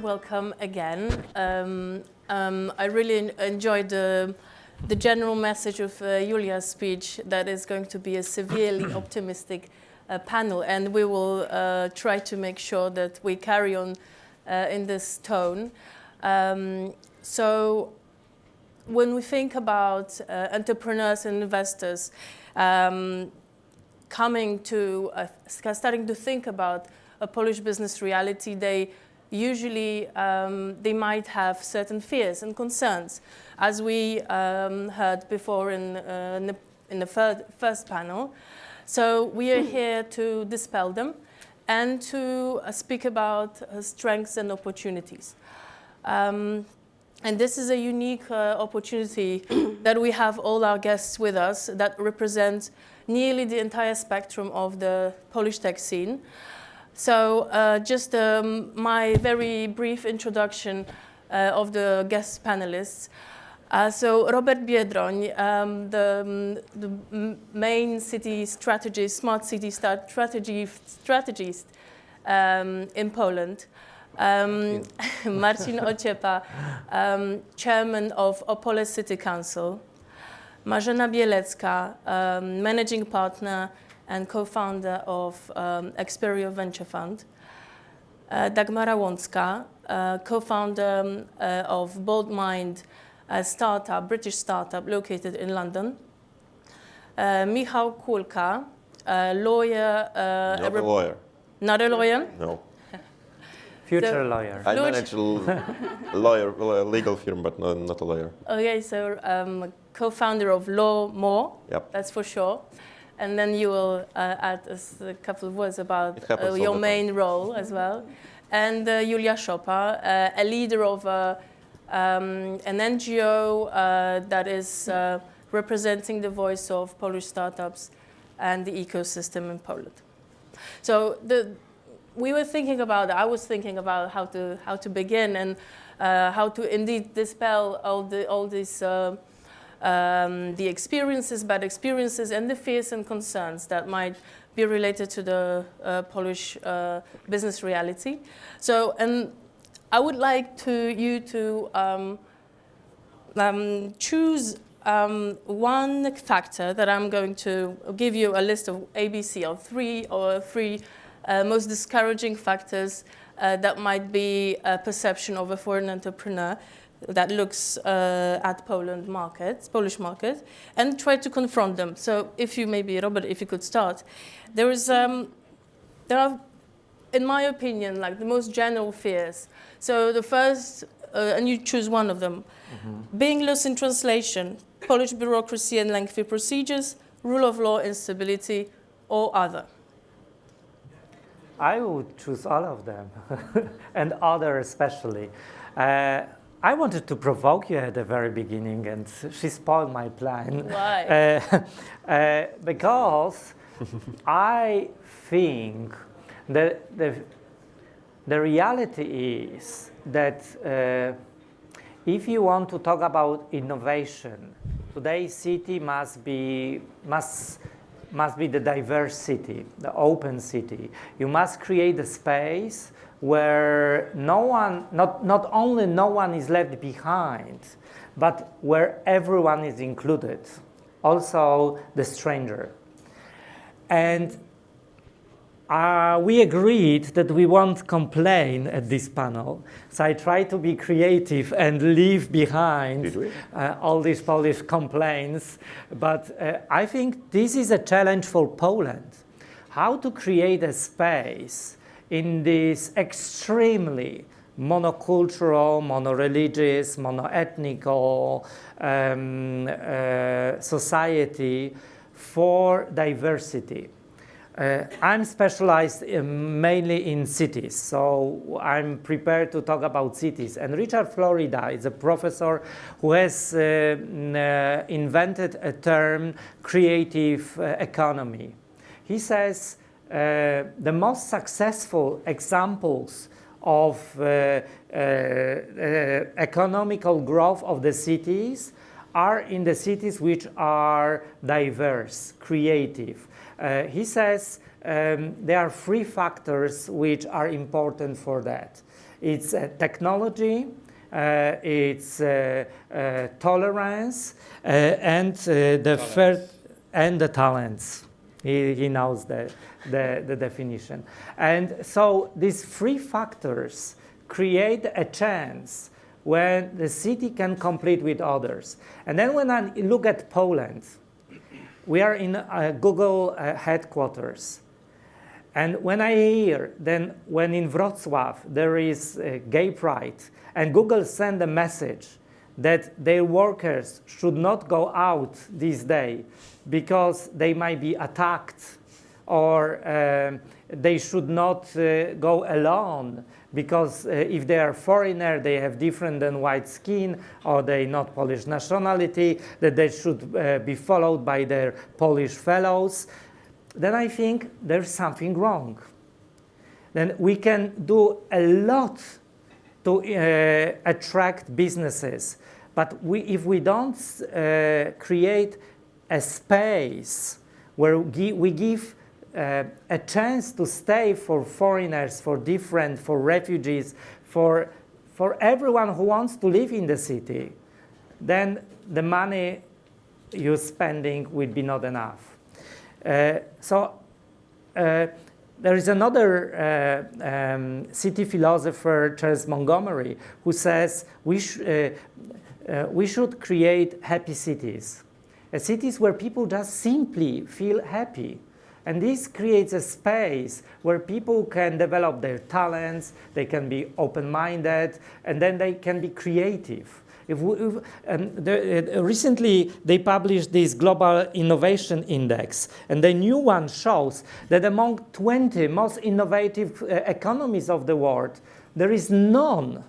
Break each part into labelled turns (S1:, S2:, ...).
S1: welcome again. I really enjoyed the general message of Julia's speech, that is going to be a severely optimistic panel, and we will try to make sure that we carry on in this tone. So when we think about entrepreneurs and investors starting to think about a Polish business reality, they usually they might have certain fears and concerns, as we heard before in the first panel. So we are here to dispel them and to speak about strengths and opportunities. And this is a unique opportunity that we have all our guests with us that represent nearly the entire spectrum of the Polish tech scene. So just my very brief introduction of the guest panelists. So Robert Biedroń, the main city strategist, smart city strategist in Poland. Marcin Ociepa, chairman of Opole City Council. Marzena Bielecka, managing partner and co-founder of Experior venture fund. Dagmara Łącka, co-founder of BOLDMIND, a British startup located in London. Michał Kulka, lawyer.
S2: Not a lawyer.
S1: Not a lawyer?
S2: No.
S3: Future lawyer.
S2: I manage a legal firm, but not a lawyer.
S1: Okay, so co-founder of Lawmore,
S2: Yep.
S1: that's for sure. And then you will add us a couple of words about your main role as well. And Krysztofiak-Szopa, a leader of an NGO that is representing the voice of Polish startups and the ecosystem in Poland. So I was thinking about how to begin and how to indeed dispel all these the experiences, bad experiences, and the fears and concerns that might be related to the Polish business reality. So, and I would like you to choose one factor that I'm going to give you a list of ABC of three most discouraging factors that might be a perception of a foreign entrepreneur that looks at Polish market, and try to confront them. So if you maybe, Robert, if you could start. There are, in my opinion, like the most general fears. So the first, and you choose one of them, being lost in translation, Polish bureaucracy and lengthy procedures, rule of law instability, or other.
S3: I would choose all of them, and other especially. I wanted to provoke you at the very beginning, and she spoiled my plan.
S1: Why?
S3: Because I think that the reality is that if you want to talk about innovation, today's city must be the diverse city, the open city. You must create a space where not only no one is left behind, but where everyone is included, also the stranger. And we agreed that we won't complain at this panel, so I tried to be creative and leave behind all these Polish complaints. But I think this is a challenge for Poland, how to create a space in this extremely monocultural, monoreligious, monoethnical society for diversity. I'm specialized mainly in cities, so I'm prepared to talk about cities. And Richard Florida is a professor who has invented a term, creative economy. He says the most successful examples of economical growth of the cities are in the cities which are diverse, creative. He says there are three factors which are important for that. It's technology, it's tolerance, and the third, and the talents. He knows the definition. And so these three factors create a chance when the city can compete with others. And then when I look at Poland, we are in Google headquarters. And when I hear then when in Wrocław there is gay pride, and Google send a message that their workers should not go out this day because they might be attacked, or they should not go alone because if they are foreigner, they have different than white skin, or they not Polish nationality, that they should be followed by their Polish fellows, then I think there's something wrong. Then we can do a lot to attract businesses, but if we don't create a space where we give a chance to stay for foreigners, for different, for refugees, for everyone who wants to live in the city, then the money you're spending will be not enough. So there is another city philosopher, Charles Montgomery, who says we should create happy cities, cities where people just simply feel happy. And this creates a space where people can develop their talents, they can be open-minded, and then they can be creative. Recently, they published this Global Innovation Index, and the new one shows that among 20 most innovative economies of the world, there is not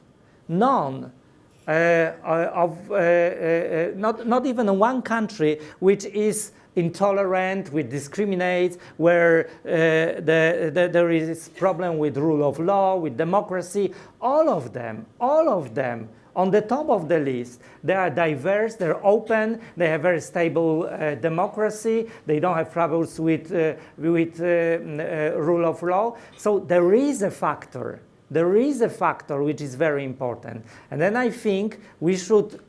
S3: even one country which is intolerant, which discriminates, where there is problem with rule of law, with democracy. All of them, on the top of the list, they are diverse, they're open, they have very stable democracy, they don't have troubles with rule of law. So there is a factor which is very important. And then I think we should,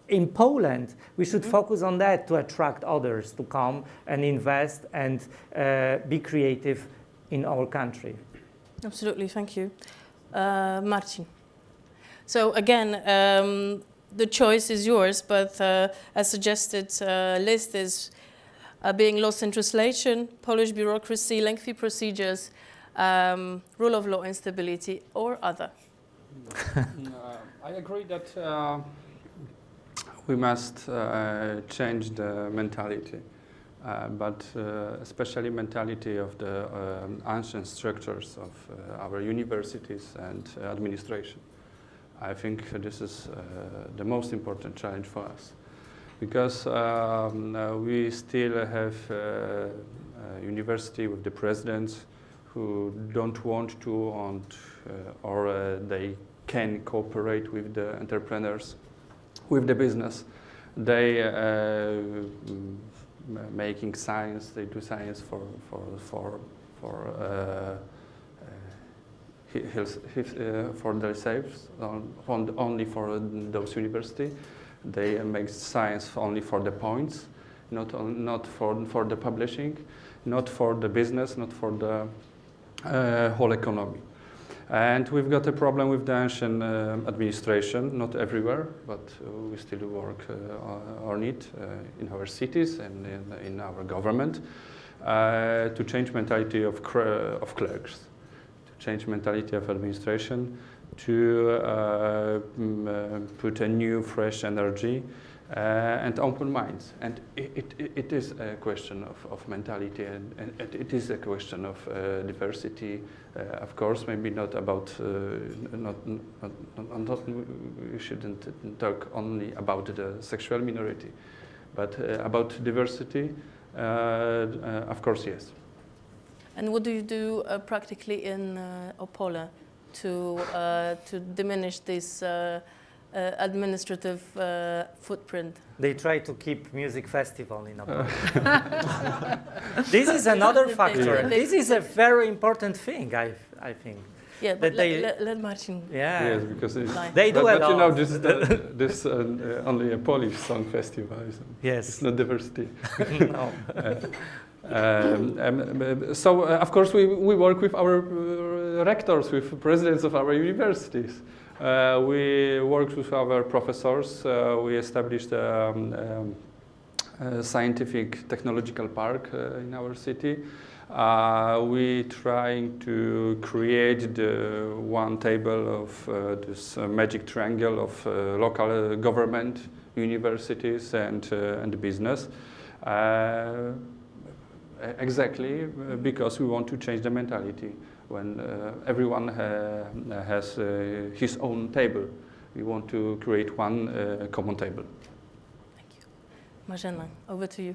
S3: in Poland, we should focus on that to attract others to come and invest and be creative in our country.
S1: Absolutely, thank you. Marcin. So again, the choice is yours, but as suggested, list is being lost in translation, Polish bureaucracy, lengthy procedures, rule of law instability, or other.
S4: I agree that we must change the mentality, but especially mentality of the ancient structures of our universities and administration. I think this is the most important challenge for us, because we still have a university with the presidents who don't want to, or they can cooperate with the entrepreneurs, with the business. They making science. They do science for themselves, only for those universities. They make science only for the points, not for the publishing, not for the business, not for the whole economy. And we've got a problem with the ancient administration, not everywhere, but we still work on it in our cities and in our government to change mentality of clerks, to change mentality of administration, to put a new, fresh energy and open minds. And it is a question of mentality, and it is a question of diversity. Of course, maybe not about, we shouldn't talk only about the sexual minority, but about diversity, of course, yes.
S1: And what do you do practically in Opole to diminish this administrative footprint?
S3: They try to keep music festival in Opole. This is another factor. This is a very important thing, I think.
S1: Yeah, but let Marcin.
S3: Yeah.
S4: Yes, because
S3: They do
S4: but
S3: a
S4: you know,
S3: lot.
S4: this only a Polish song festival.
S3: Yes.
S4: It's not diversity.
S3: No.
S4: So of course we work with our rectors, with presidents of our universities. We worked with our professors. We established a scientific technological park in our city. We trying to create the one table of this magic triangle of local government, universities, and business. Exactly, because we want to change the mentality. When everyone has his own table, we want to create one common table.
S1: Thank you. Marzena, over to you.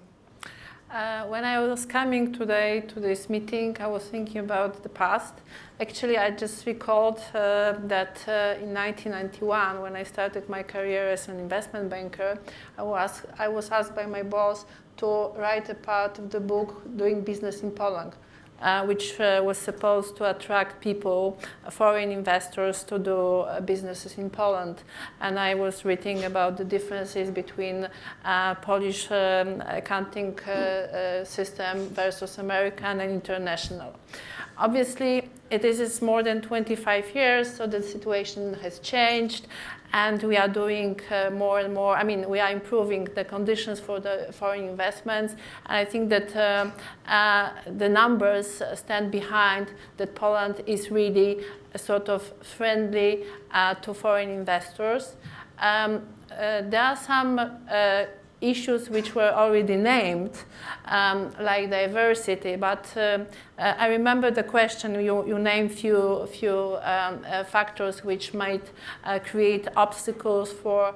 S5: When I was coming today to this meeting, I was thinking about the past. Actually, I just recalled that in 1991, when I started my career as an investment banker, I was asked by my boss to write a part of the book Doing Business in Poland, which was supposed to attract people, foreign investors, to do businesses in Poland. And I was reading about the differences between Polish accounting system versus American and international. Obviously, it is more than 25 years, so the situation has changed. And we are doing more and more. I mean, we are improving the conditions for the foreign investments. And I think that the numbers stand behind that Poland is really a sort of friendly to foreign investors. There are some issues which were already named, like diversity, but I remember the question, you named few factors which might create obstacles for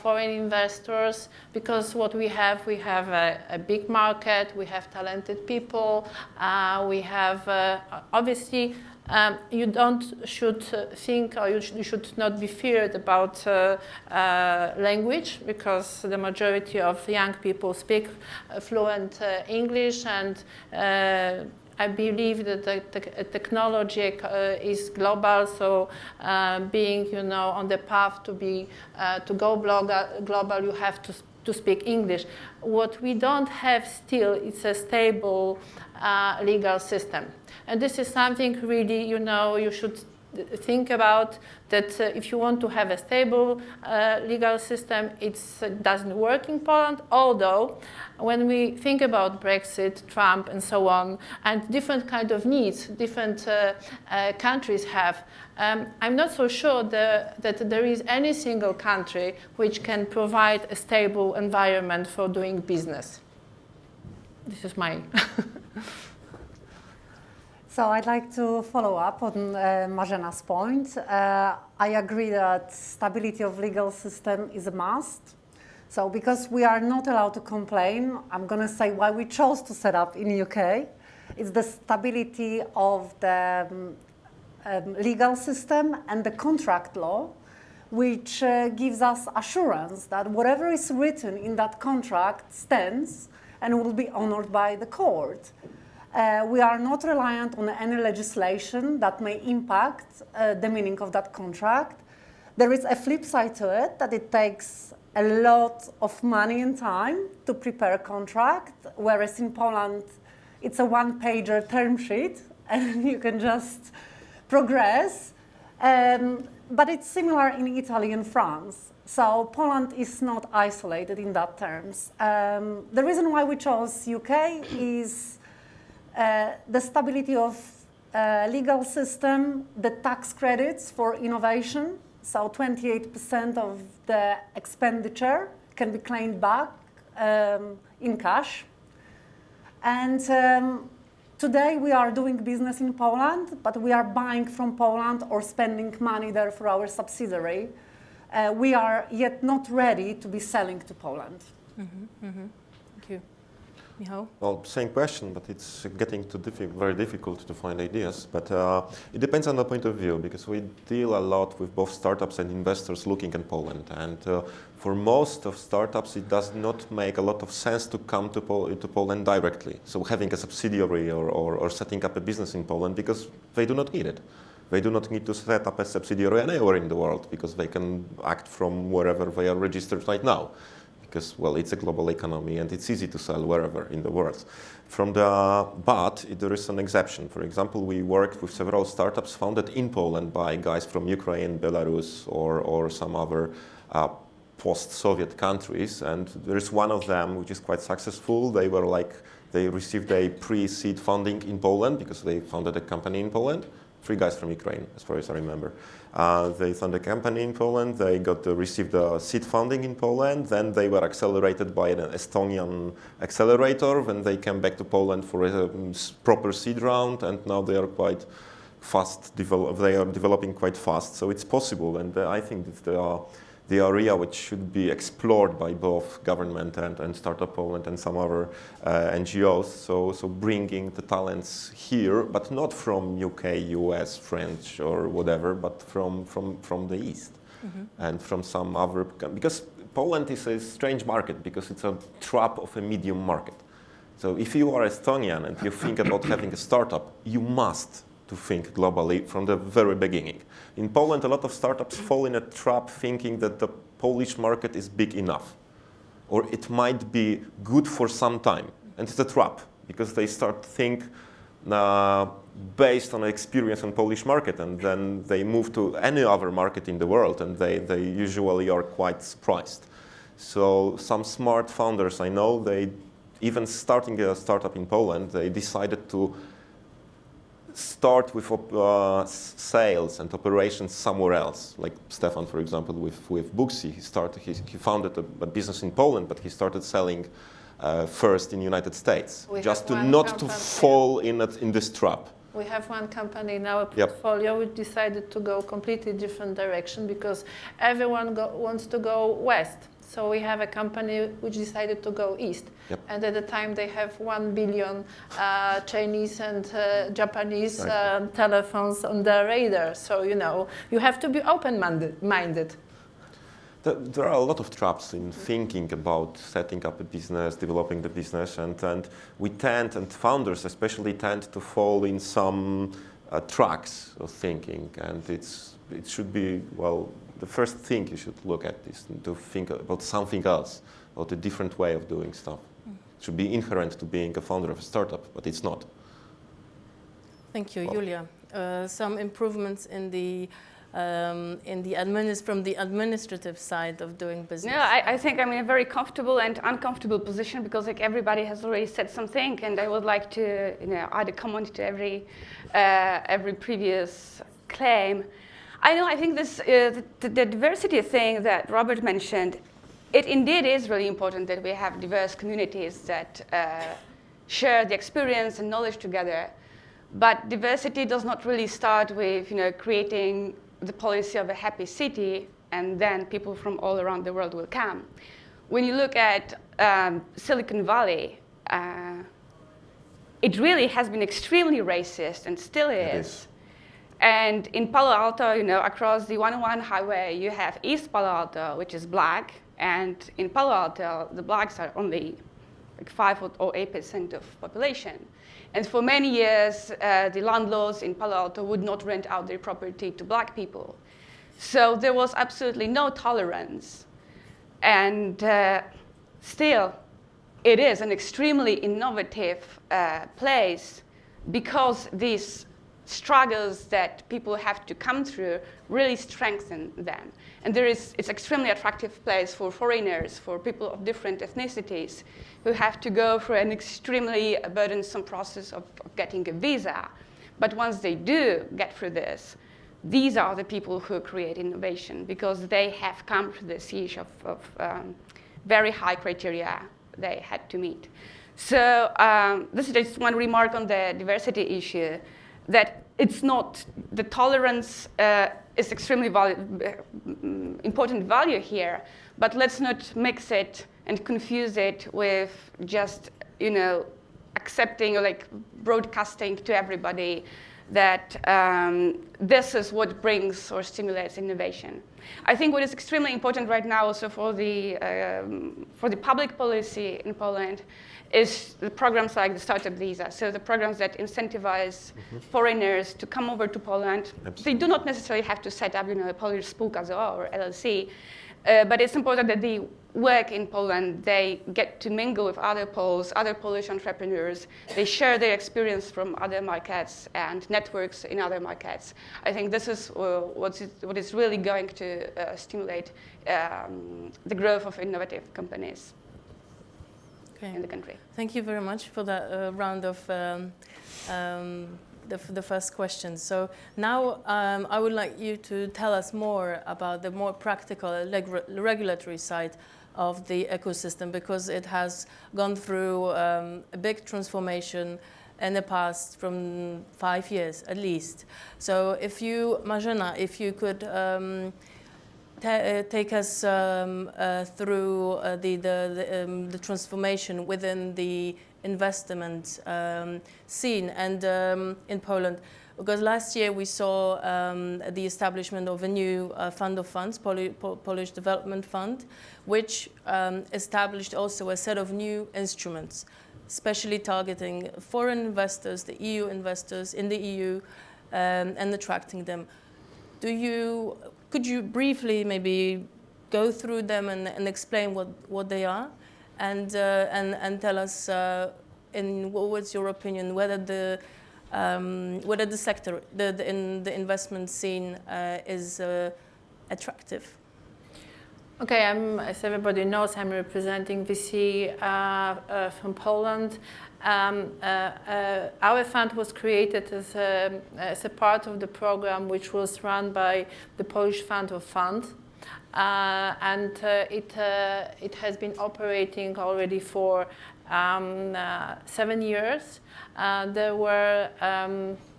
S5: foreign investors, because what we have a big market, we have talented people, we have obviously you should think, or you should not be feared about language, because the majority of young people speak fluent English, and I believe that the technology is global, so being, on the path to go global, you have to speak English. What we don't have still is a stable legal system. And this is something really, you should think about, that if you want to have a stable legal system, it doesn't work in Poland. Although, when we think about Brexit, Trump, and so on, and different kind of needs different countries have, I'm not so sure that there is any single country which can provide a stable environment for doing business. This is my...
S6: So I'd like to follow up on Marzena's point. I agree that stability of legal system is a must. So because we are not allowed to complain, I'm going to say why we chose to set up in the UK. It's the stability of the legal system and the contract law, which gives us assurance that whatever is written in that contract stands and will be honored by the court. We are not reliant on any legislation that may impact the meaning of that contract. There is a flip side to it, that it takes a lot of money and time to prepare a contract, whereas in Poland, it's a one-pager term sheet, and you can just progress. But it's similar in Italy and France. So Poland is not isolated in that terms. The reason why we chose UK is the stability of legal system, the tax credits for innovation. So 28% of the expenditure can be claimed back in cash. And today we are doing business in Poland, but we are buying from Poland or spending money there for our subsidiary. We are yet not ready to be selling to Poland.
S1: Mm-hmm, mm-hmm. Thank you. Michał?
S2: Well, same question, but it's getting very difficult to find ideas. But it depends on the point of view, because we deal a lot with both startups and investors looking at Poland. And for most of startups, it does not make a lot of sense to come to Poland directly. So having a subsidiary or setting up a business in Poland, because they do not need it. They do not need to set up a subsidiary anywhere in the world because they can act from wherever they are registered right now. Because, well, it's a global economy and it's easy to sell wherever in the world. But there is an exception. For example, we worked with several startups founded in Poland by guys from Ukraine, Belarus, or some other post-Soviet countries. And there is one of them which is quite successful. They received a pre-seed funding in Poland because they founded a company in Poland. 3 guys from Ukraine, as far as I remember. They founded a company in Poland. They received the seed funding in Poland. Then they were accelerated by an Estonian accelerator. Then they came back to Poland for a proper seed round, and now they are quite fast. They are developing quite fast. So it's possible, and I think it's the area which should be explored by both government and Startup Poland and some other NGOs. So bringing the talents here, but not from UK, US, French, or whatever, but from the East and from some other, because Poland is a strange market because it's a trap of a medium market. So if you are Estonian and you think about having a startup, you must to think globally from the very beginning. In Poland, a lot of startups fall in a trap thinking that the Polish market is big enough, or it might be good for some time. And it's a trap, because they start to think based on experience on Polish market, and then they move to any other market in the world, and they usually are quite surprised. So some smart founders I know, they even starting a startup in Poland, they decided to start with sales and operations somewhere else. Like Stefan, for example, with Booksy, he founded a business in Poland, but he started selling first in the United States, just to not to fall in this trap.
S5: We have one company in our portfolio which decided to go completely different direction because everyone wants to go west. So we have a company which decided to go east. Yep. And at the time they have 1 billion Chinese and Japanese telephones on their radar. So, you know, you have to be open-minded.
S2: There are a lot of traps in thinking about setting up a business, developing the business, and we tend, and founders especially tend to fall in some tracks of thinking, and it should be, well, the first thing you should look at is to think about something else, about a different way of doing stuff. It should be inherent to being a founder of a startup, but it's not.
S1: Thank you, Julia. Some improvements in the from the administrative side of doing business.
S7: No, I think I'm in a very comfortable and uncomfortable position because like everybody has already said something, and I would like to add a comment to every previous claim. I think this the diversity thing that Robert mentioned, it indeed is really important that we have diverse communities that share the experience and knowledge together. But diversity does not really start with creating the policy of a happy city and then people from all around the world will come. When you look at Silicon Valley, it really has been extremely racist and still is. And in Palo Alto, across the 101 highway, you have East Palo Alto, which is black, and in Palo Alto, the blacks are only like 5 or 8% of population. And for many years, the landlords in Palo Alto would not rent out their property to black people. So there was absolutely no tolerance. And still, it is an extremely innovative place because these struggles that people have to come through really strengthen them. And it's an extremely attractive place for foreigners, for people of different ethnicities who have to go through an extremely burdensome process of getting a visa. But once they do get through this, these are the people who create innovation because they have come through the siege of very high criteria they had to meet. So this is just one remark on the diversity issue, that it's not, the tolerance is extremely important value here, but let's not mix it and confuse it with just, accepting or like broadcasting to everybody that this is what brings or stimulates innovation. I think what is extremely important right now also for the public policy in Poland is the programs like the startup visa. So the programs that incentivize foreigners to come over to Poland.
S2: Absolutely.
S7: They do not necessarily have to set up, a Polish spółka or LLC, but it's important that they work in Poland. They get to mingle with other Poles, other Polish entrepreneurs. They share their experience from other markets and networks in other markets. I think this is what is really going to stimulate the growth of innovative companies in the country.
S1: Thank you very much for that round of the first question. So now I would like you to tell us more about the more practical regulatory side of the ecosystem, because it has gone through a big transformation in the past from 5 years at least. So if you, Marzena, if you could take us through the transformation within the investment scene and in Poland, because last year we saw the establishment of a new fund of funds, Polish Development Fund, which established also a set of new instruments, especially targeting foreign investors, the EU investors in the EU, and attracting them. Could you briefly maybe go through them and explain what they are, and tell us, what's your opinion, whether the sector, the investment scene is attractive?
S5: Okay, as everybody knows, I'm representing VC from Poland. Our fund was created as a part of the program which was run by the Polish Fund of Funds, and it has been operating already for 7 years. There were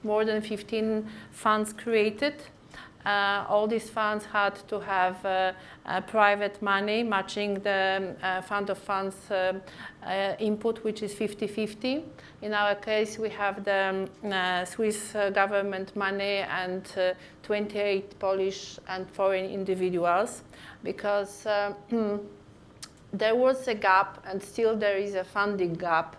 S5: more than 15 funds created. All these funds had to have private money matching the fund of funds input, which is 50-50. In our case, we have the Swiss government money and 28 Polish and foreign individuals, because there was a gap, and still there is a funding gap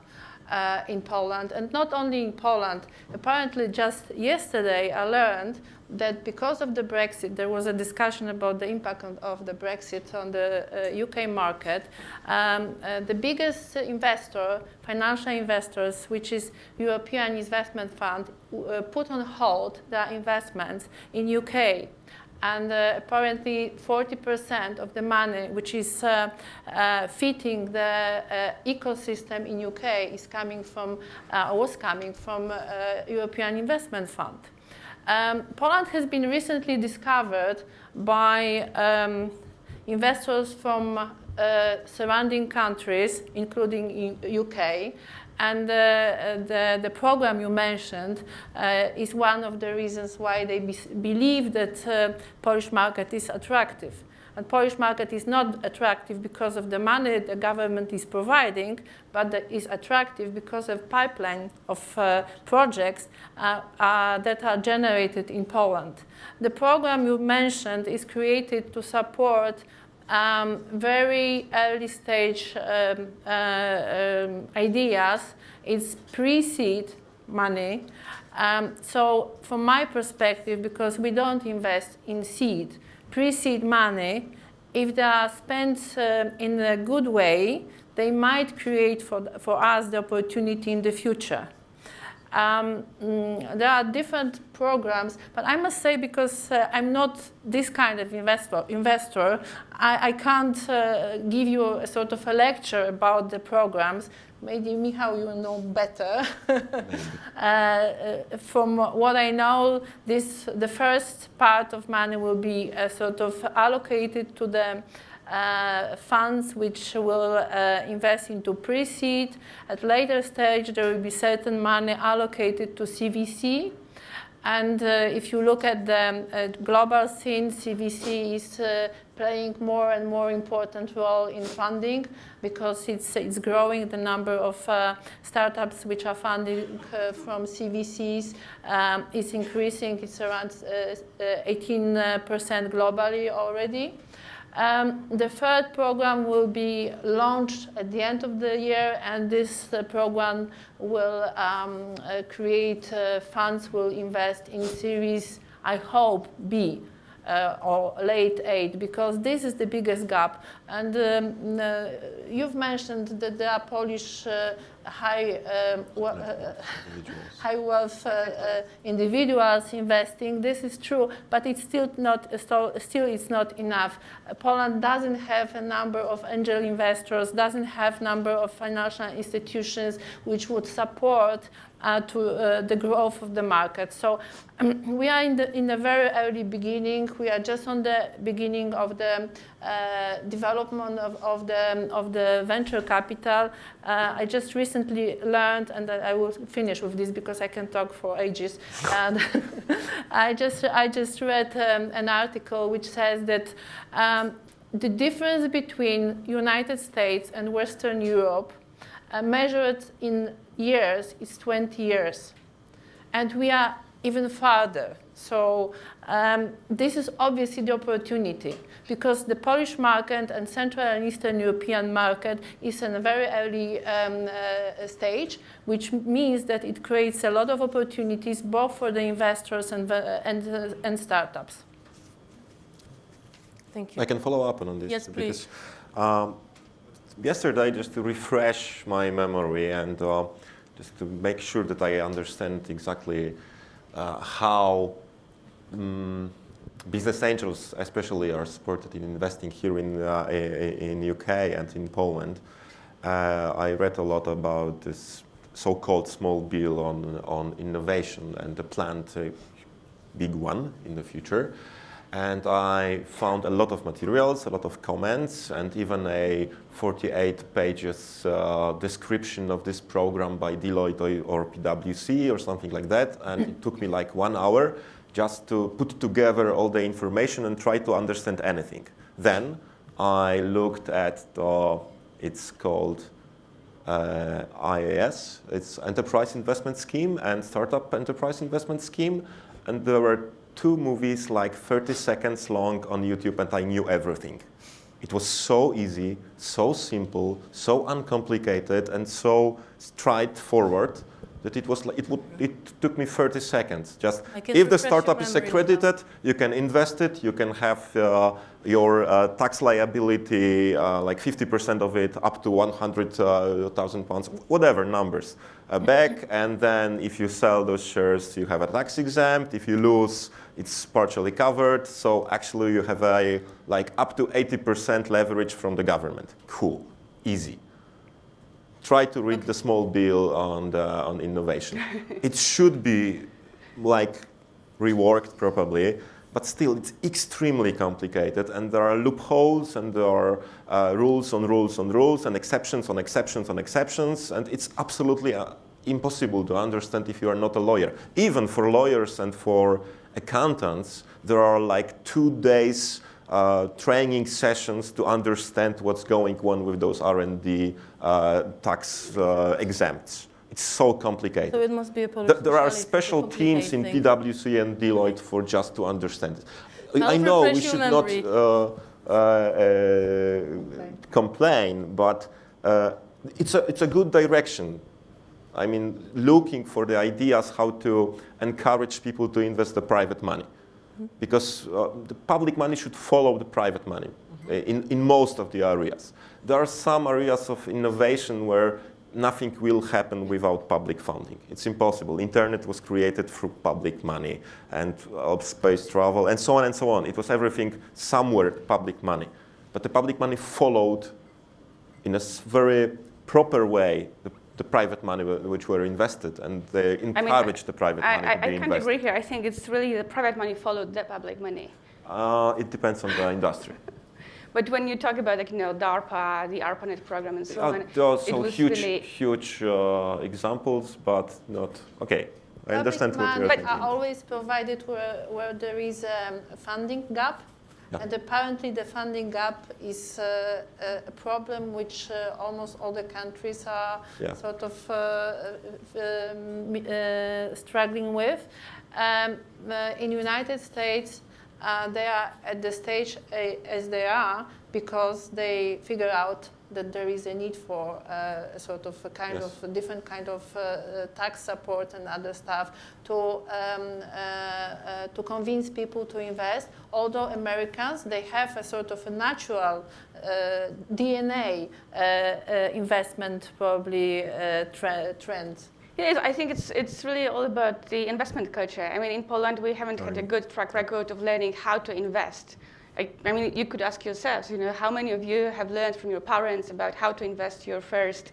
S5: in Poland, and not only in Poland. Apparently, just yesterday, I learned that because of the Brexit, there was a discussion about the impact of the Brexit on the UK market. The biggest investor, financial investors, which is European Investment Fund, put on hold their investments in UK. And apparently 40% of the money which is fitting the ecosystem in UK is coming from, was coming from European Investment Fund. Poland has been recently discovered by investors from surrounding countries, including in UK. And the program you mentioned is one of the reasons why they believe that Polish market is attractive. And Polish market is not attractive because of the money the government is providing, but that is attractive because of pipeline of projects that are generated in Poland. The program you mentioned is created to support very early stage ideas. It's pre-seed money. So from my perspective, because we don't invest in seed, pre-seed money, if they are spent in a good way, they might create for us the opportunity in the future. There are different programs, but I must say, because I'm not this kind of investor, I can't give you a sort of a lecture about the programs. Maybe, Michał, you know better. From what I know, the first part of money will be sort of allocated to the funds which will invest into pre-seed. At later stage, there will be certain money allocated to CVC. And if you look at the global scene, CVC is playing more and more important role in funding because it's growing. The number of startups which are funded from CVCs is increasing. It's around 18% globally already. The third program will be launched at the end of the year, and this program will create funds, will invest in Series, I hope, B or late 8, because this is the biggest gap. And you've mentioned that there are Polish high wealth individuals investing. This is true, but it's still it's not enough. Poland doesn't have a number of angel investors, doesn't have number of financial institutions which would support the growth of the market. So we are in the very early beginning. We are just on the beginning of the development of the venture capital. I just recently learned, and I will finish with this because I can talk for ages. And I just read an article which says that the difference between United States and Western Europe measured in years is 20 years. And we are even farther. So this is obviously the opportunity, because the Polish market and Central and Eastern European market is in a very early stage, which means that it creates a lot of opportunities both for the investors and startups.
S1: Thank you.
S2: I can follow up on this.
S1: Yes, please.
S2: Because, yesterday, just to refresh my memory and just to make sure that I understand exactly how business angels, especially, are supported in investing here in UK and in Poland. I read a lot about this so-called small bill on innovation and the planned big one in the future. And I found a lot of materials, a lot of comments, and even a 48 pages description of this program by Deloitte or PwC or something like that. And it took me like 1 hour just to put together all the information and try to understand anything. Then I looked at it's called IAS, it's Enterprise Investment Scheme and Startup Enterprise Investment Scheme. And there were 2 movies like 30 seconds long on YouTube, and I knew everything. It was so easy, so simple, so uncomplicated, and so straightforward that it took me 30 seconds. Just if the startup is accredited, you can invest it, you can have your tax liability, like 50% of it, up to 100,000 pounds, whatever numbers, back. And then if you sell those shares, you have a tax exempt. If you lose, it's partially covered. So actually you have a like up to 80% leverage from the government. Cool, easy. Try to read the small bill on innovation. It should be like reworked probably, but still it's extremely complicated, and there are loopholes, and there are rules on rules on rules, and exceptions on exceptions on exceptions, and it's absolutely impossible to understand if you are not a lawyer. Even for lawyers and for accountants, there are like 2 days training sessions to understand what's going on with those R&D tax exempts. It's so complicated.
S1: So it must be a Polish
S2: There are special teams in PwC and Deloitte for just to understand it. I know we should not complain, but it's a good direction. I mean, looking for the ideas how to encourage people to invest the private money. Because the public money should follow the private money in most of the areas. There are some areas of innovation where nothing will happen without public funding. It's impossible. Internet was created through public money, and space travel, and so on and so on. It was everything somewhere public money. But the public money followed in a very proper way the private money which were invested, and they encouraged the private money to be invested.
S7: I can't agree here. I think it's really the private money followed the public money.
S2: It depends on the industry.
S7: But when you talk about, like, DARPA, the ARPANET program, and so on,
S2: there are so
S7: it was
S2: huge examples, but not okay. I understand what you're
S5: But
S2: thinking.
S5: are always provided where there is a funding gap.
S2: Yeah.
S5: And apparently the funding gap is a problem which almost all the countries are sort of struggling with. In United States, they are at the stage as they are because they figure out that there is a need for a sort of a kind of a different kind of tax support and other stuff to convince people to invest. Although Americans, they have a sort of a natural DNA investment probably trend.
S7: Yeah, I think it's really all about the investment culture. I mean, in Poland, we haven't had a good track record of learning how to invest. I mean, you could ask yourselves, you know, how many of you have learned from your parents about how to invest your first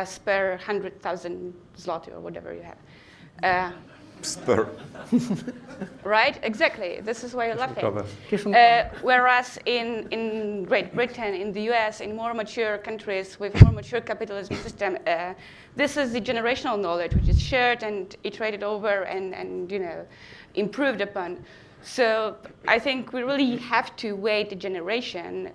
S7: spare 100,000 zloty or whatever you have?
S2: Spare.
S7: Right? Exactly. This is why you're laughing. Whereas in Great Britain, in the US, in more mature countries with more mature capitalism system, this is the generational knowledge which is shared and iterated over and you know, improved upon. So I think we really have to wait a generation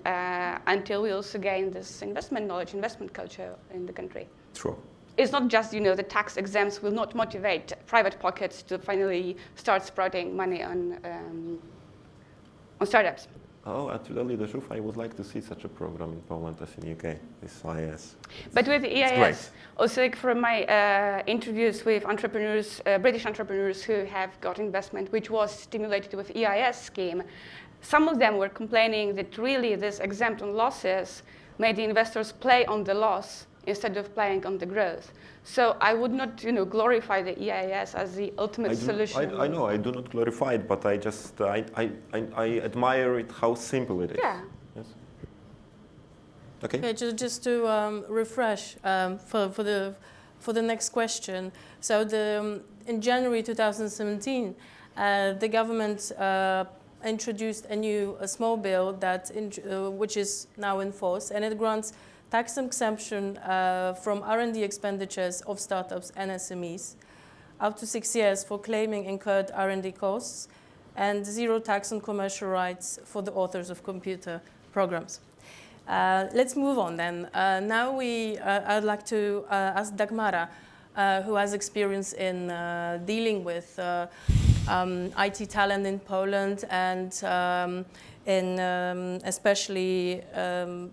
S7: until we also gain this investment knowledge, investment culture in the country.
S2: True.
S7: It's not just, you know, the tax exempts will not motivate private pockets to finally start sprouting money on startups.
S2: Oh, to tell you the truth, I would like to see such a program in Poland as in UK, this EIS.
S7: But with the EIS, also like from my interviews with entrepreneurs, British entrepreneurs who have got investment, which was stimulated with EIS scheme, some of them were complaining that really this exempt on losses made the investors play on the loss instead of playing on the growth. So I would not, you know, glorify the EIS as the ultimate solution.
S2: I know, I do not glorify it, but I just, I admire it, how simple it is.
S7: Yeah.
S2: Yes. Okay.
S1: Just to refresh for the next question. So in January 2017, the government introduced a small bill that which is now in force, and it grants tax exemption from R&D expenditures of startups and SMEs, up to 6 years for claiming incurred R&D costs, and zero tax on commercial rights for the authors of computer programs. Let's move on then. Now I'd like to ask Dagmara, who has experience in dealing with IT talent in Poland and especially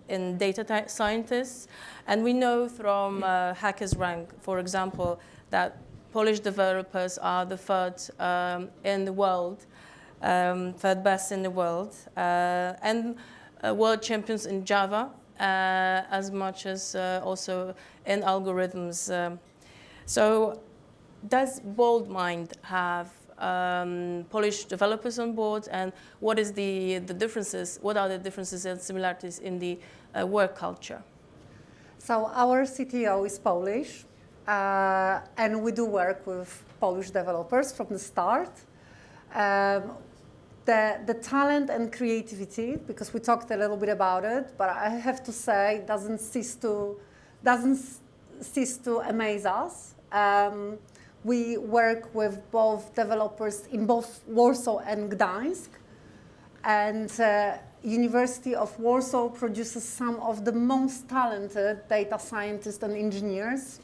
S1: in data scientists. And we know from Hackers Rank, for example, that Polish developers are the third in the world, third best in the world, and world champions in Java, as much as also in algorithms. So does BOLDMIND have Polish developers on board, and what is the differences? What are the differences and similarities in the work culture?
S6: So our CTO is Polish, and we do work with Polish developers from the start. The talent and creativity, because we talked a little bit about it, but I have to say, doesn't cease to amaze us. We work with both developers in both Warsaw and Gdańsk, and University of Warsaw produces some of the most talented data scientists and engineers,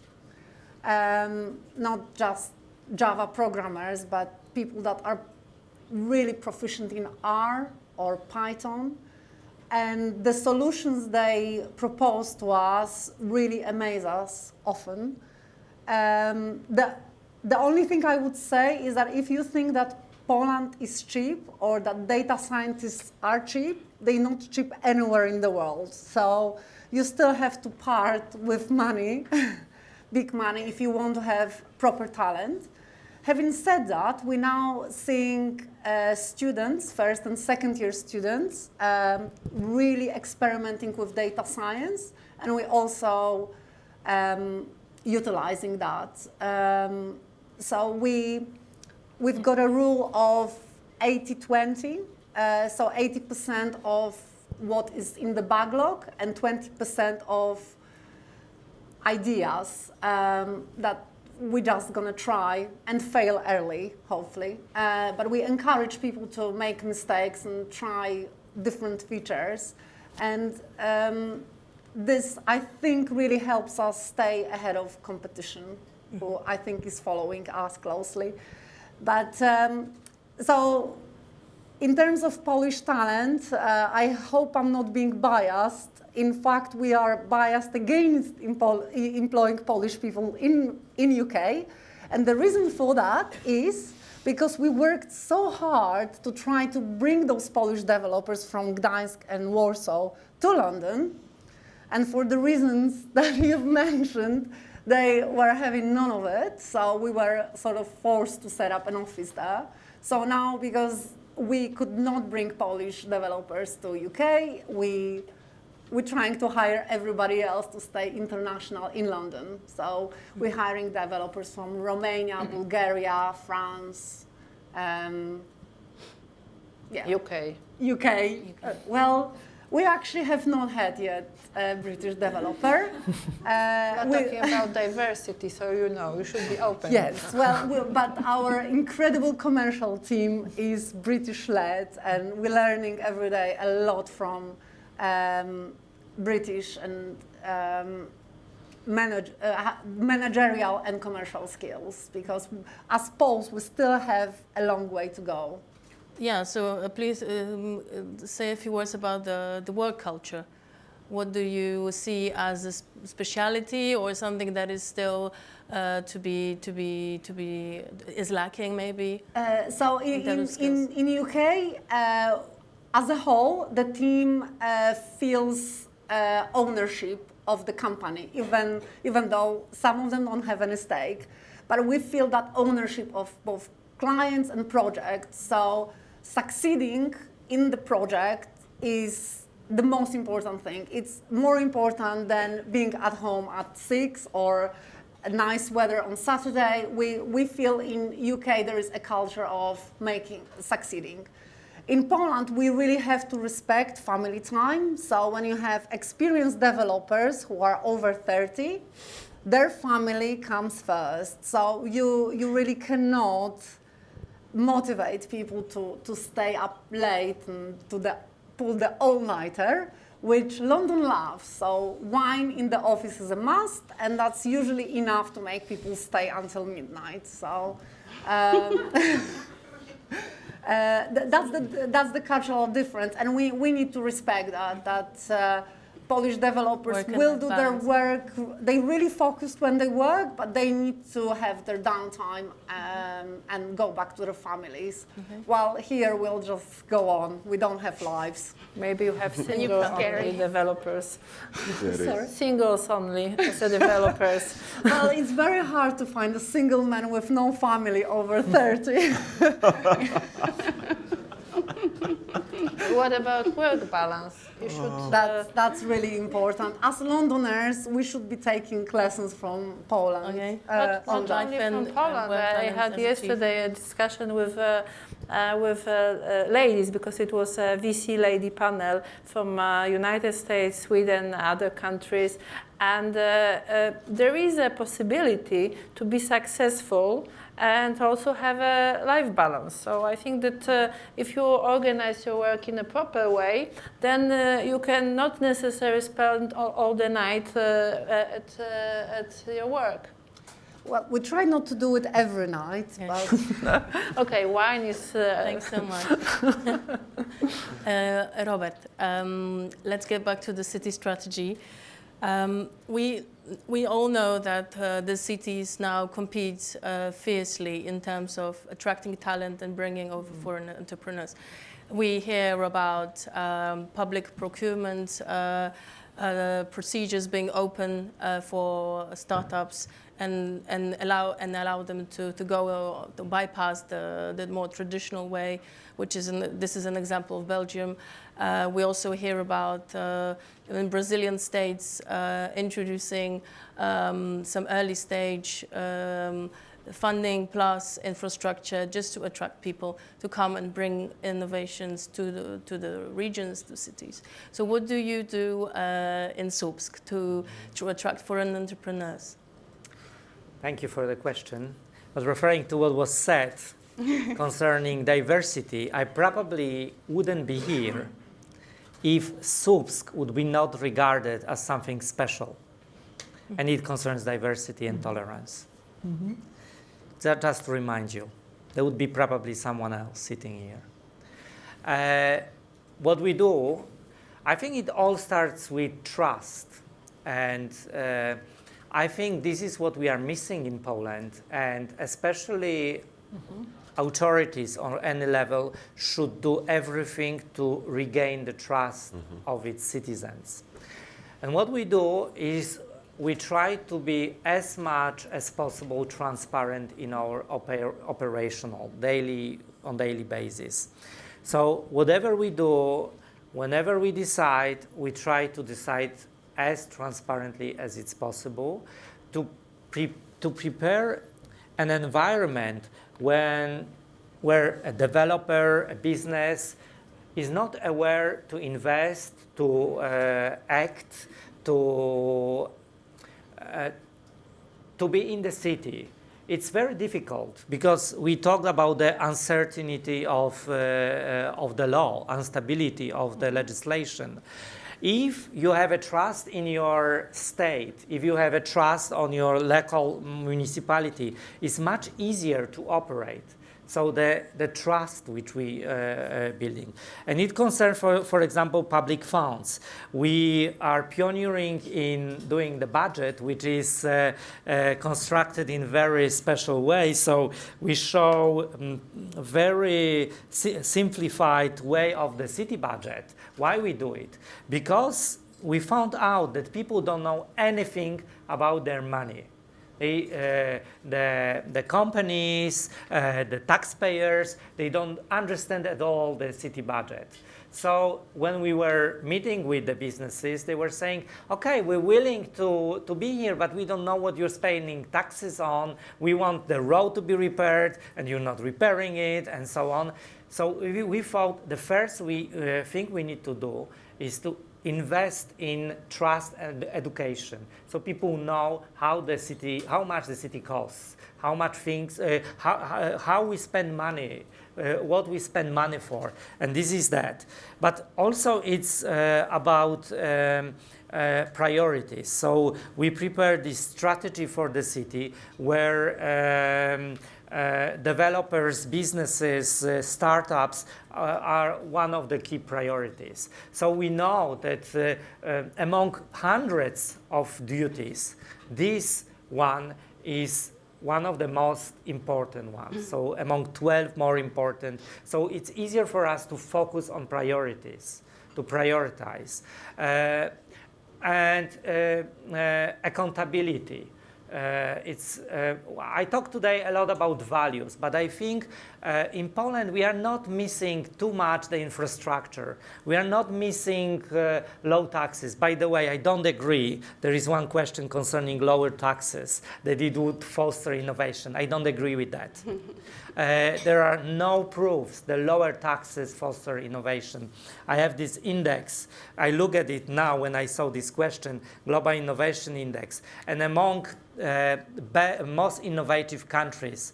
S6: not just Java programmers, but people that are really proficient in R or Python. And the solutions they propose to us really amaze us often. The only thing I would say is that if you think that Poland is cheap or that data scientists are cheap, they're not cheap anywhere in the world. So you still have to part with money, big money, if you want to have proper talent. Having said that, we're now seeing students, first and second year students, really experimenting with data science, and we're also utilizing that. So we've got a rule of 80-20, so 80% of what is in the backlog and 20% of ideas that we're just gonna try and fail early, hopefully. But we encourage people to make mistakes and try different features. And this, I think, really helps us stay ahead of competition, who I think is following us closely. But so in terms of Polish talent, I hope I'm not being biased. In fact, we are biased against employing Polish people in UK. And the reason for that is because we worked so hard to try to bring those Polish developers from Gdańsk and Warsaw to London. And for the reasons that you've mentioned, they were having none of it. So we were sort of forced to set up an office there. So now, because we could not bring Polish developers to UK, we're trying to hire everybody else to stay international in London. So we're hiring developers from Romania, Bulgaria, France, UK. Well, we actually have not had yet a British developer.
S5: We're talking about diversity, so you should be open.
S6: Yes, well, but our incredible commercial team is British-led, and we're learning every day a lot from British and managerial and commercial skills, because as Poles we still have a long way to go.
S1: Yeah, so please say a few words about the work culture. What do you see as a speciality or something that is still is lacking maybe?
S6: So in UK, as a whole, the team feels ownership of the company, even though some of them don't have any stake. But we feel that ownership of both clients and projects. So succeeding in the project is the most important thing. It's more important than being at home at 6 or nice weather on Saturday. We feel in UK there is a culture of succeeding. In Poland, we really have to respect family time. So when you have experienced developers who are over 30, their family comes first. So you really cannot motivate people to stay up late and pull the all-nighter, which London loves. So wine in the office is a must, and that's usually enough to make people stay until midnight. So that's the cultural difference, and we need to respect that Polish developers will do their work. They really focus when they work, but they need to have their downtime and go back to their families. While here we'll just go on. We don't have lives.
S5: Maybe you have single only developers.
S6: Sorry?
S5: Singles only as a developers.
S6: Well, it's very hard to find a single man with no family over 30.
S5: What about work balance? You should.
S6: That's really important. As Londoners, we should be taking lessons from Poland.
S1: Okay.
S5: Not only from Poland. I had yesterday a discussion with ladies, because it was a VC lady panel from United States, Sweden, other countries, and there is a possibility to be successful and also have a life balance. So I think that if you organize your work in a proper way, then you can not necessarily spend all the night at your work.
S6: Well, we try not to do it every night, but...
S5: Okay, wine is...
S1: Thanks so much. Robert, let's get back to the city strategy. We all know that the cities now compete fiercely in terms of attracting talent and bringing over foreign entrepreneurs. We hear about public procurement procedures being open for startups and allow them to go to bypass the more traditional way, which is this is an example of Belgium. We also hear about in Brazilian states introducing some early stage funding plus infrastructure just to attract people to come and bring innovations to the regions, to cities. So what do you do in Słupsk to attract foreign entrepreneurs?
S3: Thank you for the question. But referring to what was said concerning diversity, I probably wouldn't be here if Słupsk would be not regarded as something special. And it concerns diversity and tolerance. Just to remind you, there would be probably someone else sitting here. What we do, I think it all starts with trust. And I think this is what we are missing in Poland, and especially authorities on any level should do everything to regain the trust of its citizens. And what we do is we try to be as much as possible transparent in our operational, on daily basis. So whatever we do, whenever we decide, we try to decide as transparently as it's possible to prepare an environment where a developer, a business is not aware to invest, to act, to be in the city. It's very difficult because we talked about the uncertainty of the law, instability of the legislation. If you have a trust in your state, if you have a trust on your local municipality, it's much easier to operate. So the trust which we are building. And it concerns, for example, public funds. We are pioneering in doing the budget, which is constructed in very special way. So we show a very simplified way of the city budget. Why we do it? Because we found out that people don't know anything about their money. The companies, the taxpayers, they don't understand at all the city budget. So when we were meeting with the businesses, they were saying, okay, we're willing to be here, but we don't know what you're spending taxes on. We want the road to be repaired, and you're not repairing it, and so on. So we thought the first thing we need to do is to invest in trust and education, so people know how much the city costs, how much things, how we spend money, what we spend money for, and this is that. But also it's about priorities. So we prepared this strategy for the city where developers, businesses, startups are one of the key priorities. So we know that among hundreds of duties, this one is one of the most important ones. So among 12 more important. So it's easier for us to focus on priorities, to prioritize. And accountability. I talked today a lot about values, but I think in Poland we are not missing too much the infrastructure. We are not missing low taxes. By the way, I don't agree. There is one question concerning lower taxes, that it would foster innovation. I don't agree with that. There are no proofs that lower taxes foster innovation. I have this index. I look at it now when I saw this question, Global Innovation Index. And among most innovative countries,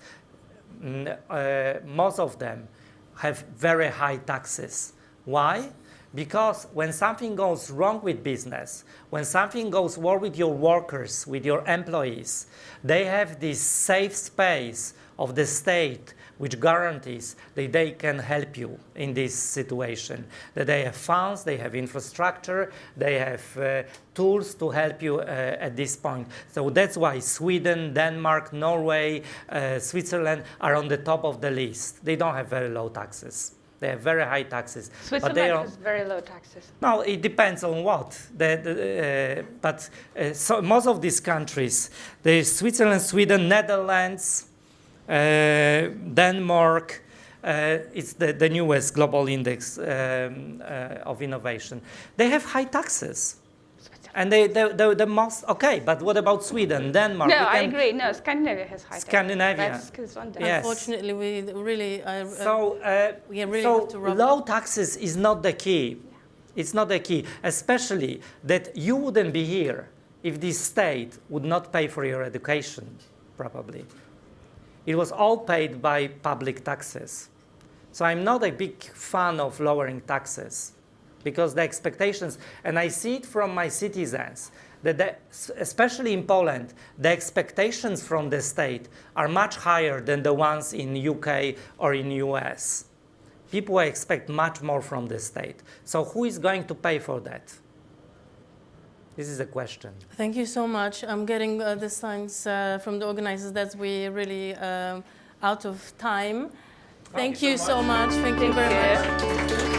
S3: most of them have very high taxes. Why? Because when something goes wrong with business, when something goes wrong with your workers, with your employees, they have this safe space of the state which guarantees that they can help you in this situation, that they have funds, they have infrastructure, they have tools to help you at this point. So that's why Sweden, Denmark, Norway, Switzerland are on the top of the list. They don't have very low taxes. They have very high taxes.
S7: Switzerland has very low taxes.
S3: No, it depends on what. So most of these countries, there's Switzerland, Sweden, Netherlands, Denmark, it's the newest global index of innovation. They have high taxes. And the most, okay, but what about Sweden, Denmark?
S7: No, I agree. No, Scandinavia has high taxes.
S3: Scandinavia.
S1: Yes. Unfortunately, we really have to rub
S3: low taxes is not the key. It's not the key, especially that you wouldn't be here if this state would not pay for your education. probably. It was all paid by public taxes. So I'm not a big fan of lowering taxes because the expectations, and I see it from my citizens, that especially in Poland, the expectations from the state are much higher than the ones in UK or in US. People expect much more from the state. So who is going to pay for that? This is the question.
S1: Thank you so much. I'm getting the signs from the organizers that we're really out of time. Thank you so much. Thank you very much.